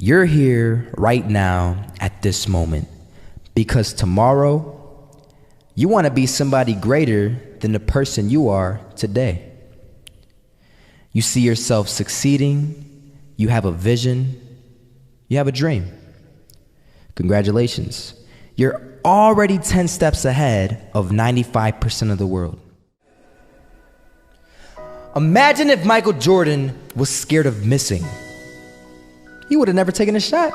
You're here right now at this moment because tomorrow you want to be somebody greater than the person you are today. You see yourself succeeding, you have a vision, you have a dream. Congratulations. You're already 10 steps ahead of 95% of the world. Imagine if Michael Jordan was scared of missing. He would have never taken a shot.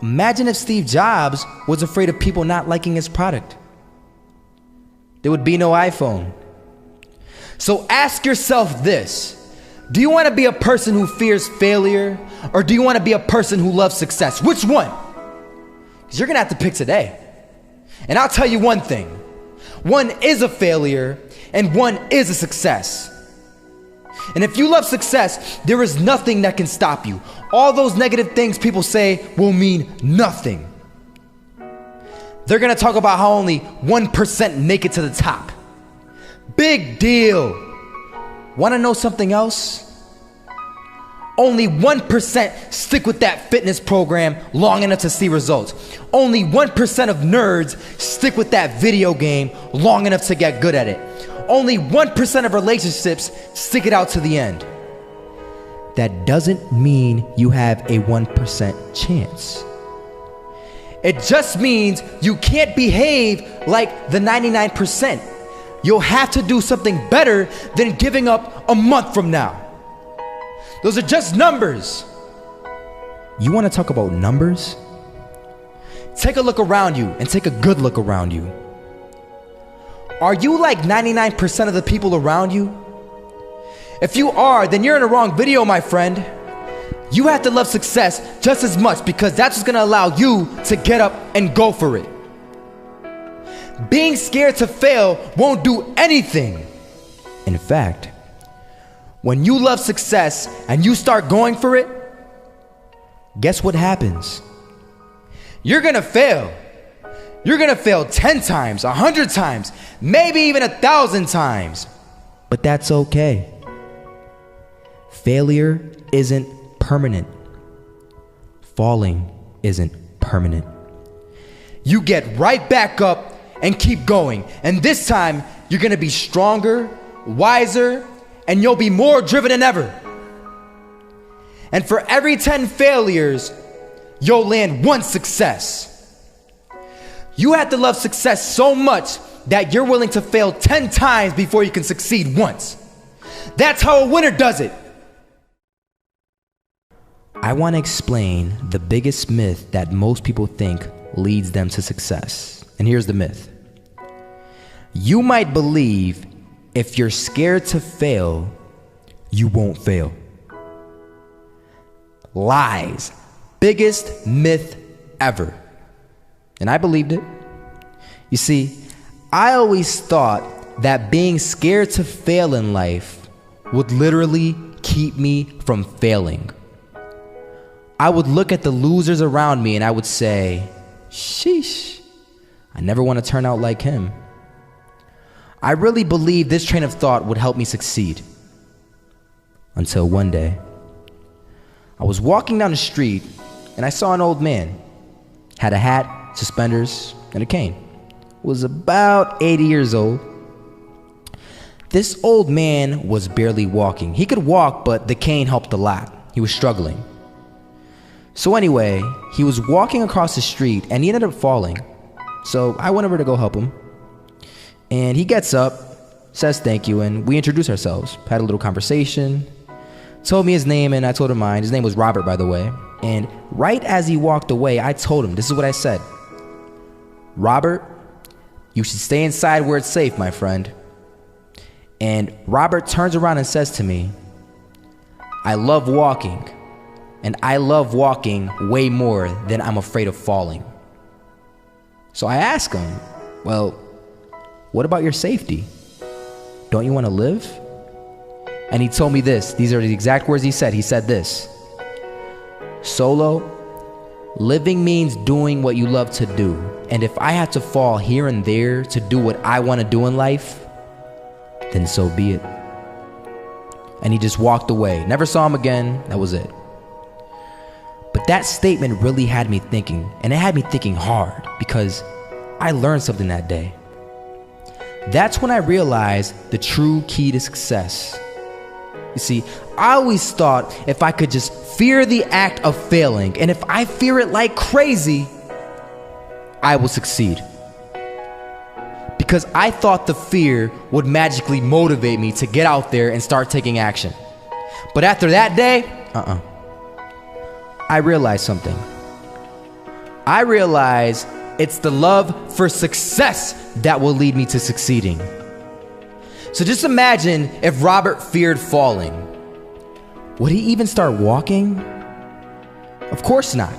Imagine if Steve Jobs was afraid of people not liking his product. There would be no iPhone. So ask yourself this. Do you want to be a person who fears failure, or do you want to be a person who loves success? Which one? Because you're going to have to pick today. And I'll tell you one thing. One is a failure, and one is a success. And if you love success, there is nothing that can stop you. All those negative things people say will mean nothing. They're going to talk about how only 1% make it to the top. Big deal. Want to know something else? Only 1% stick with that fitness program long enough to see results. Only 1% of nerds stick with that video game long enough to get good at it. Only 1% of relationships stick it out to the end. That doesn't mean you have a 1% chance. It just means you can't behave like the 99%. You'll have to do something better than giving up a month from now. Those are just numbers. You want to talk about numbers? Take a look around you and take a good look around you. Are you like 99% of the people around you? If you are, then you're in the wrong video, my friend. You have to love success just as much because that's what's going to allow you to get up and go for it. Being scared to fail won't do anything. In fact, when you love success and you start going for it, guess what happens? You're going to fail. You're going to fail 10 times, 100 times, maybe even 1,000 times. But that's okay. Failure isn't permanent. Falling isn't permanent. You get right back up and keep going. And this time, you're going to be stronger, wiser, and you'll be more driven than ever. And for every 10 failures, you'll land one success. You have to love success so much that you're willing to fail 10 times before you can succeed once. That's how a winner does it. I want to explain the biggest myth that most people think leads them to success. And here's the myth. You might believe if you're scared to fail, you won't fail. Lies. Biggest myth ever. And I believed it. You see, I always thought that being scared to fail in life would literally keep me from failing. I would look at the losers around me and I would say, sheesh, I never want to turn out like him. I really believed this train of thought would help me succeed. Until one day, I was walking down the street and I saw an old man. Had a hat, suspenders, and a cane. Was about 80 years old. This old man was barely walking. He could walk, but the cane helped a lot. He was struggling. So anyway, he was walking across the street and he ended up falling. So I went over to go help him. And he gets up, says thank you, and we introduced ourselves. Had a little conversation. Told me his name and I told him mine. His name was Robert, by the way. And right as he walked away, I told him, this is what I said. Robert, you should stay inside where it's safe, my friend. And Robert turns around and says to me, I love walking. And I love walking way more than I'm afraid of falling. So I asked him, well, what about your safety? Don't you want to live? And he told me this. These are the exact words he said. He said this. Solo, living means doing what you love to do. And if I have to fall here and there to do what I want to do in life, then so be it. And he just walked away. Never saw him again. That was it. But that statement really had me thinking, and it had me thinking hard because I learned something that day. That's when I realized the true key to success. You see, I always thought if I could just fear the act of failing, and if I fear it like crazy, I will succeed. Because I thought the fear would magically motivate me to get out there and start taking action. But after that day, I realized something. I realized it's the love for success that will lead me to succeeding. So just imagine if Robert feared falling. Would he even start walking? Of course not.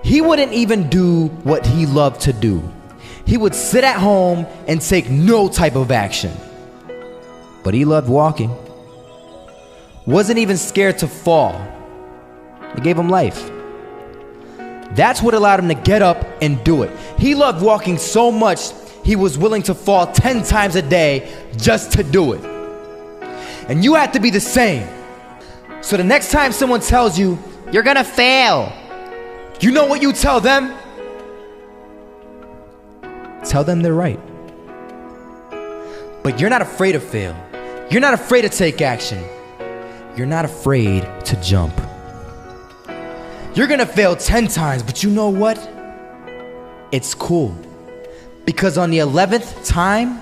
He wouldn't even do what he loved to do. He would sit at home and take no type of action. But he loved walking. Wasn't even scared to fall. It gave him life. That's what allowed him to get up and do it. He loved walking so much, he was willing to fall 10 times a day just to do it. And you have to be the same. So the next time someone tells you, you're gonna fail, you know what you tell them? Tell them they're right. But you're not afraid to fail. You're not afraid to take action. You're not afraid to jump. You're gonna fail 10 times, but you know what? It's cool. Because on the 11th time,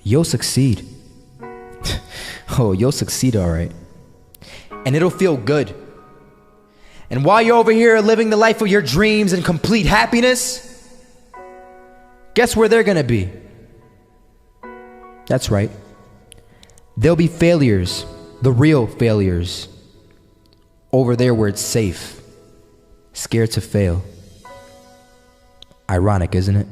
you'll succeed. Oh, you'll succeed, all right. And it'll feel good. And while you're over here living the life of your dreams and complete happiness, guess where they're gonna be? That's right. They'll be failures, the real failures. Over there where it's safe, scared to fail. Ironic, isn't it?